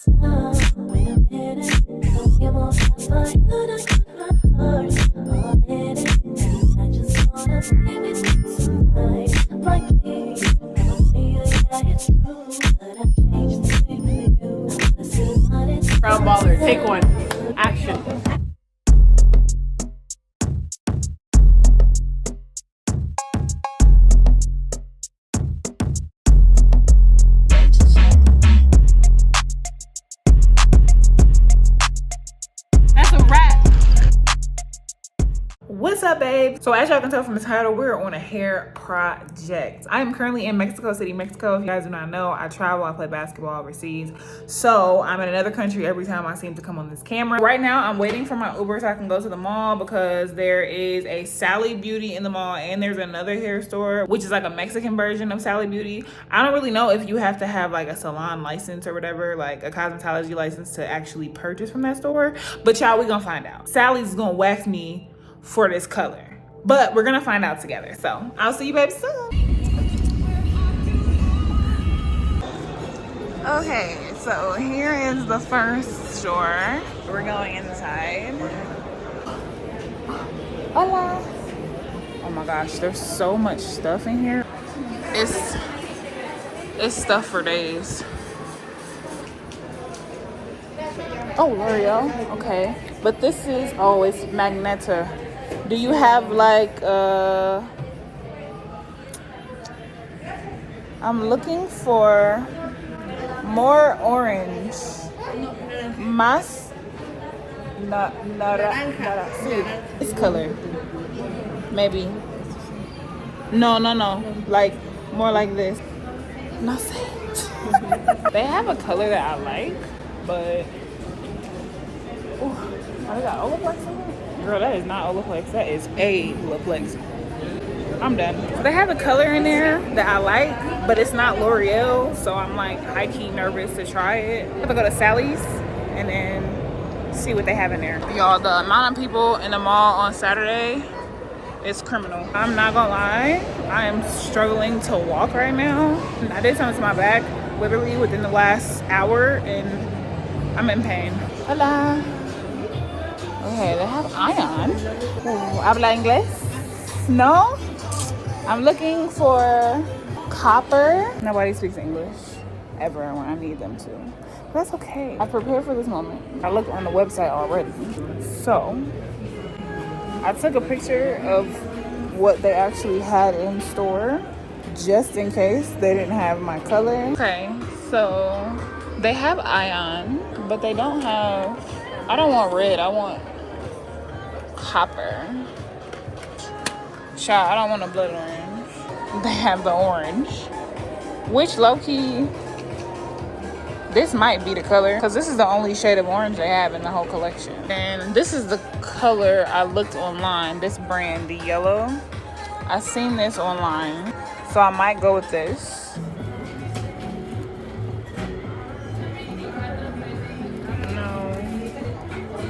Wait a minute, you won't satisfy you to put my heart all in it. And I just wanna be with you tonight. Like me, yeah, it's true, but I changed the thing for you. Let's see what it's Crown baller, take one. Action. That's a wrap. What's up, babe? So as y'all can tell from the title, we're on a hair project. I am currently in Mexico City, Mexico. If you guys do not know, I travel, I play basketball overseas. So I'm in another country every time I seem to come on this camera. Right now, I'm waiting for my Uber so I can go to the mall because there is a Sally Beauty in the mall and there's another hair store, which is like a Mexican version of Sally Beauty. I don't really know if you have to have like a salon license or whatever, like a cosmetology license to actually purchase from that store. But y'all, we gonna find out. Sally's gonna wax me for this color, but we're gonna find out together. So I'll see you baby soon. Okay, so here is the first store. We're going inside. Hola. Oh my gosh, there's so much stuff in here. It's stuff for days. Oh, L'Oreal. Okay, but this is, oh, it's Magneta. Do you have like I'm looking for more orange. Más nara. See, this color. Maybe. No. Like more like this. No sé. They have a color that I like, but ooh, oh, they got Olaplex in here? Girl, that is not Olaplex. That is a Olaplex. I'm done. They have a color in there that I like, but it's not L'Oreal, so I'm like high-key nervous to try it. I'm gonna go to Sally's and then see what they have in there. Y'all, the amount of people in the mall on Saturday is criminal. I'm not gonna lie, I am struggling to walk right now. I did something to my back literally within the last hour and I'm in pain. Hola. Okay, they have iron. Ooh, habla inglés? No? I'm looking for copper. Nobody speaks English ever when I need them to. But that's okay. I prepared for this moment. I looked on the website already. So, I took a picture of what they actually had in store just in case they didn't have my color. Okay, so they have ion, but they don't have, I don't want red, I want copper. Child, I don't want a blood orange. They have the orange, which low-key, this might be the color because this is the only shade of orange they have in the whole collection. And this is the color I looked online, this brand, the yellow. I seen this online, so I might go with this. No,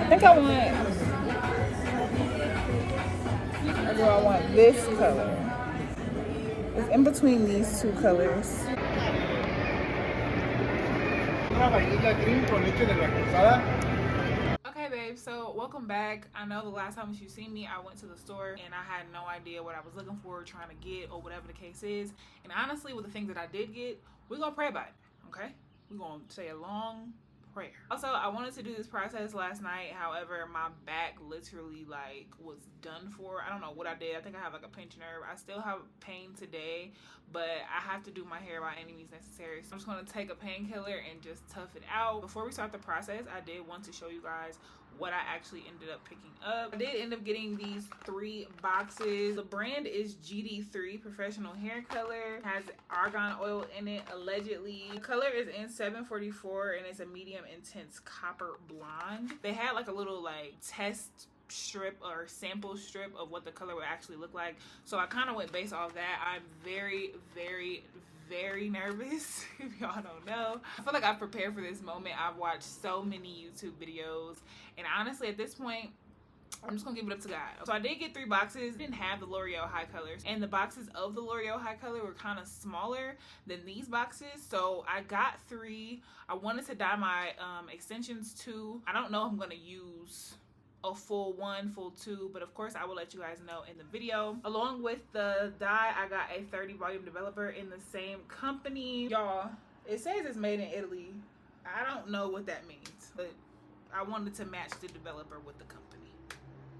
I think I want this color. It's in between these two colors. Okay, babe, so welcome back. I know the last time you seen me, I went to the store and I had no idea what I was looking for, trying to get, or whatever the case is. And honestly, with the things that I did get, we're gonna pray about it, okay? We're gonna say a long prayer. Also, I wanted to do this process last night. However, my back literally like was done for. I don't know what I did. I think I have like a pinched nerve. I still have pain today, but I have to do my hair by any means necessary. So I'm just gonna take a painkiller and just tough it out. Before we start the process, I did want to show you guys what I actually ended up picking up. I did end up getting these 3 boxes. The brand is GD3 Professional Hair Color. It has argan oil in it, allegedly. The color is in 744 and it's a medium intense copper blonde. They had like a little like test strip or sample strip of what the color would actually look like. So I kind of went based off that. I'm very nervous, if y'all don't know. I feel like I've prepared for this moment. I've watched so many YouTube videos, and honestly at this point I'm just gonna give it up to God. So I did get 3 boxes. Didn't have the L'Oreal High Colors, and the boxes of the L'Oreal High Color were kind of smaller than these boxes. So I got 3. I wanted to dye my extensions too. I don't know if I'm gonna use a full 1, full 2, but of course I will let you guys know in the video. Along with the dye, I got a 30 volume developer in the same company. Y'all, it says it's made in Italy. I don't know what that means, but I wanted to match the developer with the company.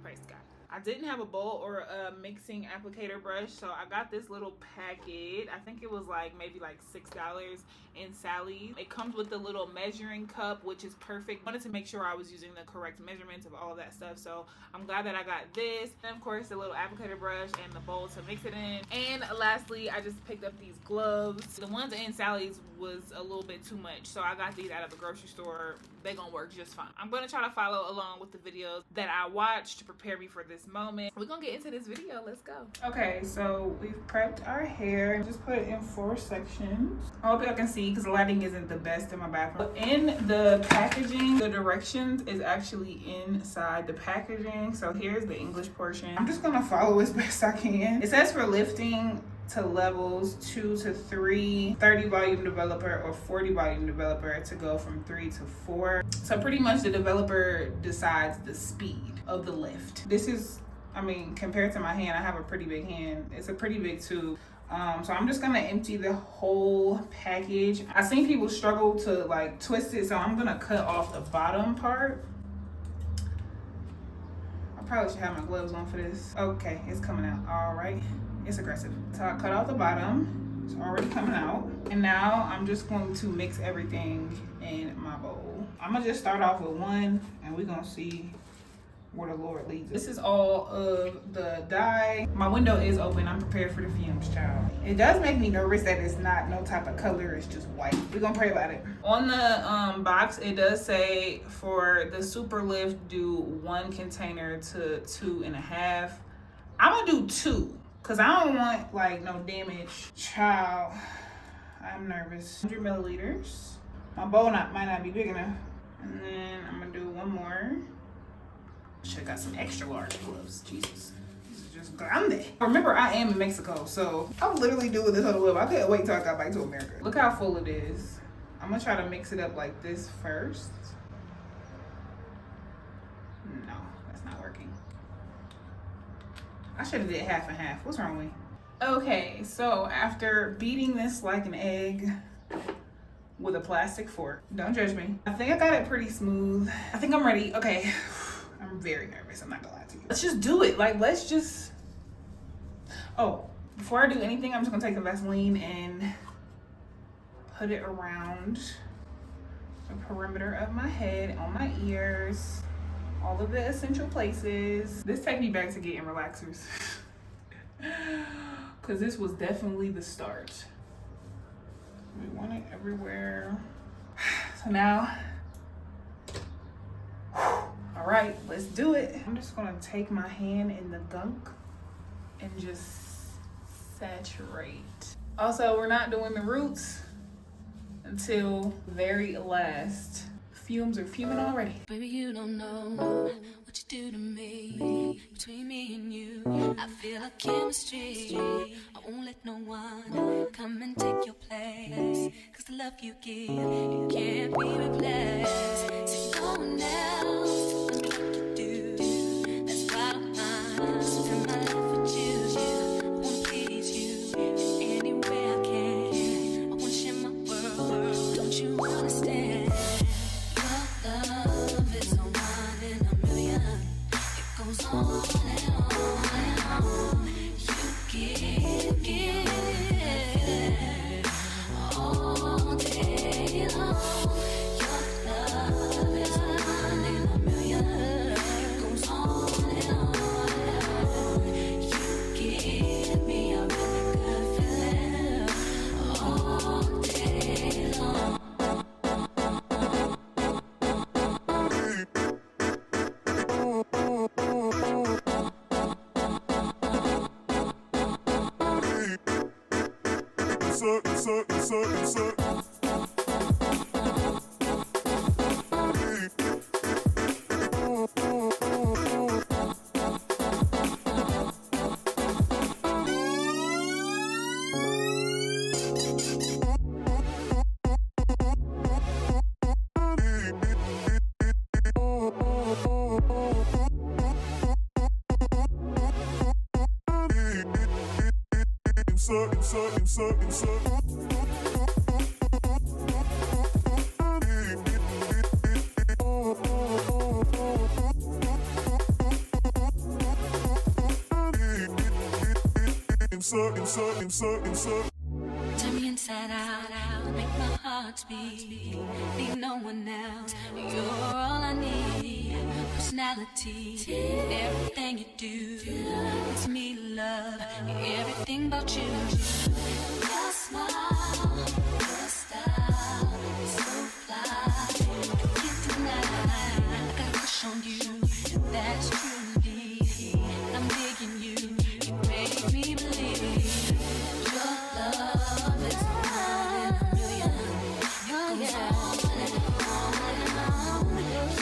Praise God. I didn't have a bowl or a mixing applicator brush, so I got this little packet. I think it was like maybe like $6 in Sally's. It comes with the little measuring cup, which is perfect. I wanted to make sure I was using the correct measurements of all of that stuff, so I'm glad that I got this. And of course, the little applicator brush and the bowl to mix it in. And lastly, I just picked up these gloves. The ones in Sally's was a little bit too much, so I got these out of the grocery store. They're gonna work just fine. I'm gonna try to follow along with the videos that I watched to prepare me for this moment. We're gonna get into this video. Let's go. Okay, so we've prepped our hair. Just put it in 4 sections. I hope y'all can see because the lighting isn't the best in my bathroom. In the packaging, the directions is actually inside the packaging. So here's the English portion. I'm just gonna follow as best I can. It says for lifting to levels 2 to 3, 30 volume developer or 40 volume developer to go from 3 to 4. So pretty much the developer decides the speed of the lift. This is, I mean, compared to my hand, I have a pretty big hand. It's a pretty big tube. So I'm just gonna empty the whole package. I've seen people struggle to like twist it, so I'm gonna cut off the bottom part. I probably should have my gloves on for this. Okay, it's coming out. All right. It's aggressive. So I cut off the bottom. It's already coming out. And now I'm just going to mix everything in my bowl. I'm gonna just start off with 1 and we're gonna see where the Lord leads us. This is all of the dye. My window is open. I'm prepared for the fumes, child. It does make me nervous that it's not no type of color. It's just white. We're gonna pray about it. On the box, it does say for the super lift, do 1 container to 2.5. I'm gonna do 2. Cause I don't want like no damage. Child, I'm nervous. 100 milliliters. My bowl might not be big enough. And then I'm gonna do 1 more. Should've got some extra large gloves, Jesus. This is just grande. Remember, I am in Mexico, so I'm literally doing this on the web. I couldn't wait till I got back to America. Look how full it is. I'm gonna try to mix it up like this first. No, that's not working. I should have did half and half. What's wrong with me? Okay, so after beating this like an egg with a plastic fork, don't judge me. I think I got it pretty smooth. I think I'm ready. Okay, I'm very nervous. I'm not gonna lie to you. Let's just do it. Like, let's just. Oh, before I do anything, I'm just gonna take the Vaseline and put it around the perimeter of my head, on my ears. All of the essential places. This takes me back to getting relaxers. Because this was definitely the start. We want it everywhere. So now, all right, let's do it. I'm just gonna take my hand in the gunk and just saturate. Also, we're not doing the roots until very last. Fumes are fuming already. Baby, you don't know what you do to me. Between me and you, I feel like chemistry. I won't let no one come and take your place. Cause the love you give, it can't be replaced. So no one else can do what you do. That's why I don't mind. Spend my life with you. I wanna please you in any way I can. I wanna share my world. Don't you understand? Love is a 1 in a million. It goes on and on and on. You give all day long. Your love is a 1 in a million. It goes on and on and on. You give me a really good feeling all day long. Turn me inside out, make my heart speak. Need no one else. You're all I need. Personality, everything you do makes me love everything about you. Your smile, your style, so fly. You can't deny. I got a crush on you. That's true indeed. I'm digging you. You make me believe. Your love is one in a million. It goes on and on and on.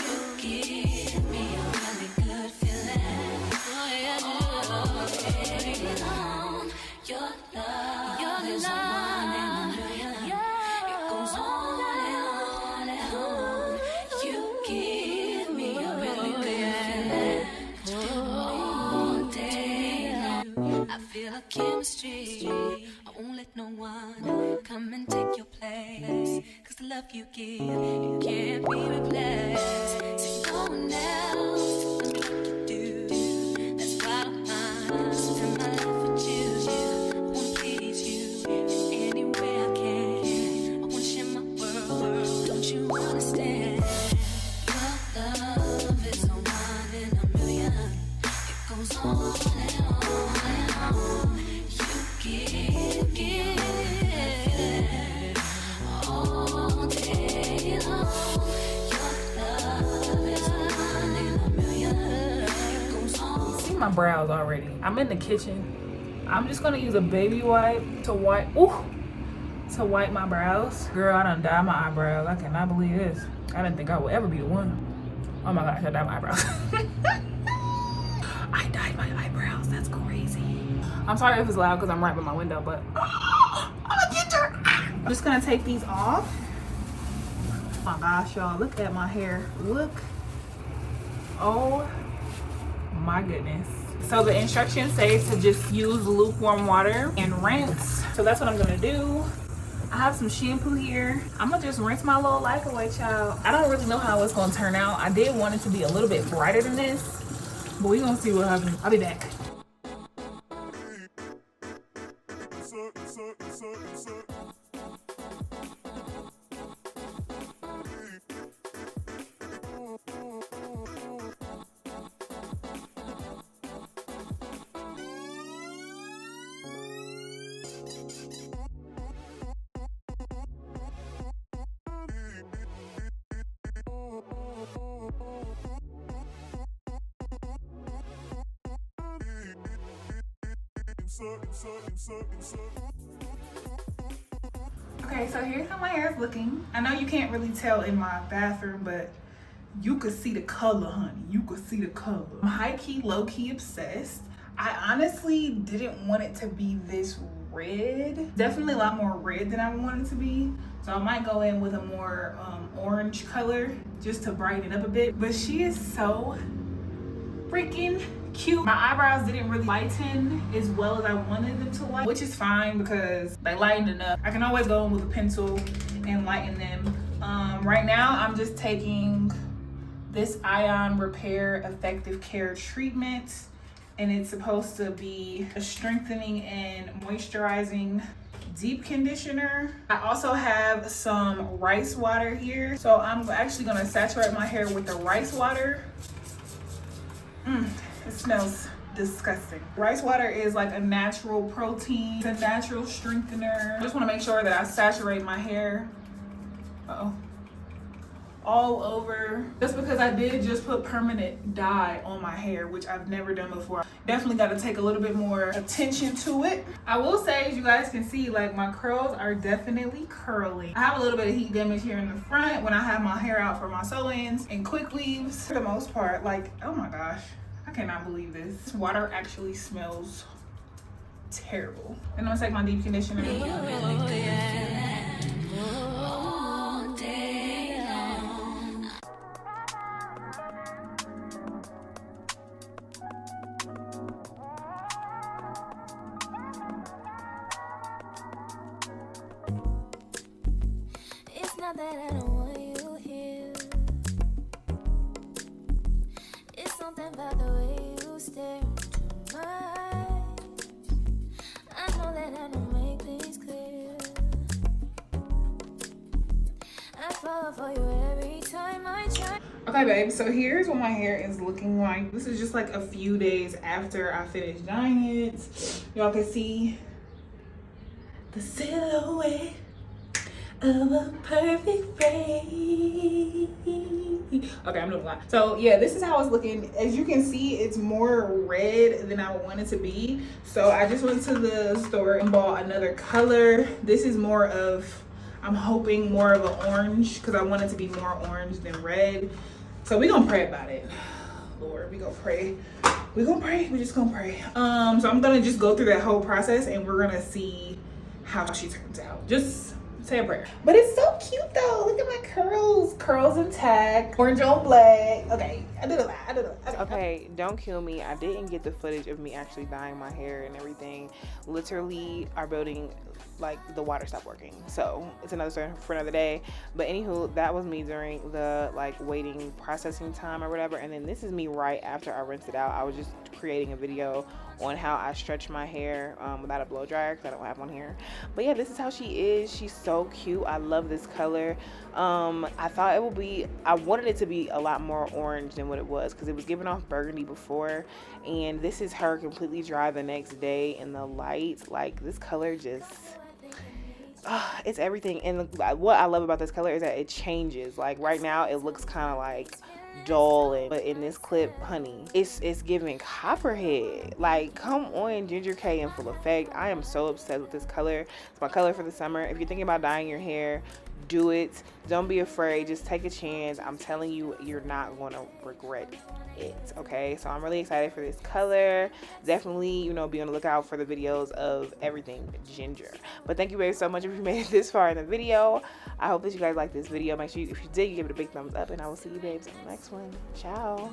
You give me a really good feeling. Oh yeah, your love is one in a million. It goes on and on. You give me a really good feeling. All day long, I feel a chemistry. I won't let no one come and take your place. Cause the love you give, it can't be replaced. See no one else love me like you do. That's why I spend my life with you. I wanna please you in any way I can. I wanna share my world, don't you understand? Your love is a one in a million. It goes on and on and on. You give all day long. Your love is a one in a million. It goes on. See my brows already. I'm in the kitchen. I'm just gonna use a baby wipe to wipe my brows. Girl, I done dyed my eyebrows. I cannot believe this. I didn't think I would ever be the one. Oh my gosh, I dyed my eyebrows. I dyed my eyebrows. That's crazy. I'm sorry if it's loud because I'm right by my window, but I'm a ginger. I'm just gonna take these off. Oh my gosh, y'all, look at my hair. Look. Oh my goodness. So the instructions say to just use lukewarm water and rinse. So that's what I'm gonna do. I have some shampoo here. I'm gonna just rinse my little life away, child. I don't really know how it's gonna turn out. I did want it to be a little bit brighter than this, but we're gonna see what happens. I'll be back. Okay, so here's how my hair is looking. I know you can't really tell in my bathroom, but you could see the color, honey. You could see the color. I'm high-key, low-key obsessed. I honestly didn't want it to be this red. Definitely a lot more red than I wanted it to be. So I might go in with a more orange color just to brighten it up a bit. But she is so freaking cute. My eyebrows didn't really lighten as well as I wanted them to lighten, which is fine because they lightened enough. I can always go in with a pencil and lighten them. Right now I'm just taking this Ion Repair Effective Care Treatment, and it's supposed to be a strengthening and moisturizing deep conditioner. I also have some rice water here, so I'm actually gonna saturate my hair with the rice water. It smells disgusting. Rice water is like a natural protein. It's a natural strengthener. I just want to make sure that I saturate my hair all over, just because I did just put permanent dye on my hair, which I've never done before. Definitely got to take a little bit more attention to it. I will say, as you guys can see, like my curls are definitely curly. I have a little bit of heat damage here in the front when I have my hair out for my sew-ins and quick weaves. For the most part, like, oh my gosh, I cannot believe this. This water actually smells terrible. And I'm gonna take my deep conditioner. that I don't want you here. It's something about the way you stare into my eyes. I know that I don't make things clear. I fall for you every time I try. Okay, babe, so here's what my hair is looking like. This is just like a few days after I finished dyeing it. Y'all can see the silhouette of a perfect face. Okay, I'm doing a lot. So yeah, this is how it's looking. As you can see, it's more red than I would want it to be. So I just went to the store and bought another color. This is more of, I'm hoping more of an orange, because I want it to be more orange than red. So we gonna pray about it. Lord, we gonna pray. We gonna pray. We just gonna pray. So I'm gonna just go through that whole process and we're gonna see how she turns out. Just say a prayer. But it's so cute though. Look at my curls. Curls intact. Orange on black. Okay, I did a lot. I did a lot. Okay, don't kill me. I didn't get the footage of me actually dyeing my hair and everything. Literally, our building, like, the water stopped working. So it's another story for another day. But anywho, that was me during the like waiting processing time or whatever. And then this is me right after I rinsed it out. I was just creating a video on how I stretch my hair without a blow dryer, because I don't have one here. But yeah, this is how she is. She's so cute. I love this color. I thought it would be, I wanted it to be a lot more orange than what it was, because it was giving off burgundy before, and this is her completely dry the next day in the light. Like, this color just, it's everything. And what I love about this color is that it changes. Like right now it looks kind of like dull, but in this clip, honey, it's giving copperhead. Like, come on, Ginger K in full effect. I am so obsessed with this color. It's my color for the summer. If you're thinking about dyeing your hair, do it. Don't be afraid. Just take a chance. I'm telling you, you're not going to regret it. Okay, so I'm really excited for this color. Definitely, you know, be on the lookout for the videos of everything ginger. But thank you guys so much if you made it this far in the video. I hope that you guys like this video. Make sure if you did, you give it a big thumbs up, and I will see you babes in the next one. Ciao.